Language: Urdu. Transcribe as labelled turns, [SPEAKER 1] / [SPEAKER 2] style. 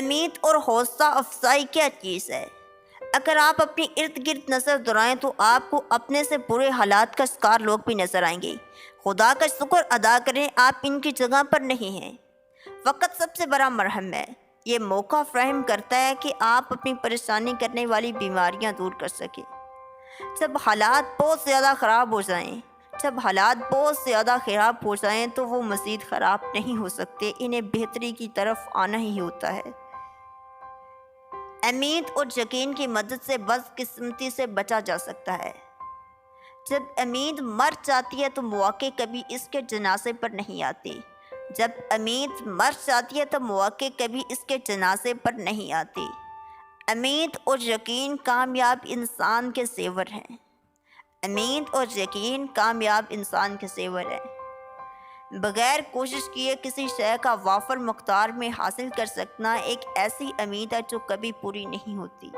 [SPEAKER 1] امید اور حوصلہ افزائی کیا چیز ہے؟ اگر آپ اپنی ارد گرد نظر دوڑائیں تو آپ کو اپنے سے برے حالات کا شکار لوگ بھی نظر آئیں گے۔ خدا کا شکر ادا کریں آپ ان کی جگہ پر نہیں ہیں۔ وقت سب سے بڑا مرہم ہے۔ یہ موقع فراہم کرتا ہے کہ آپ اپنی پریشانی کرنے والی بیماریاں دور کر سکیں۔ جب حالات بہت زیادہ خراب ہو جائیں تو وہ مزید خراب نہیں ہو سکتے، انہیں بہتری کی طرف آنا ہی ہوتا ہے۔ امید اور یقین کی مدد سے بدقسمتی سے بچا جا سکتا ہے۔ جب امید مر جاتی ہے تو مواقع کبھی اس کے جنازے پر نہیں آتی۔ امید اور یقین کامیاب انسان کے زیور ہیں۔ بغیر کوشش کیے کسی شے کا وافر مقدار میں حاصل کر سکنا ایک ایسی امید ہے جو کبھی پوری نہیں ہوتی۔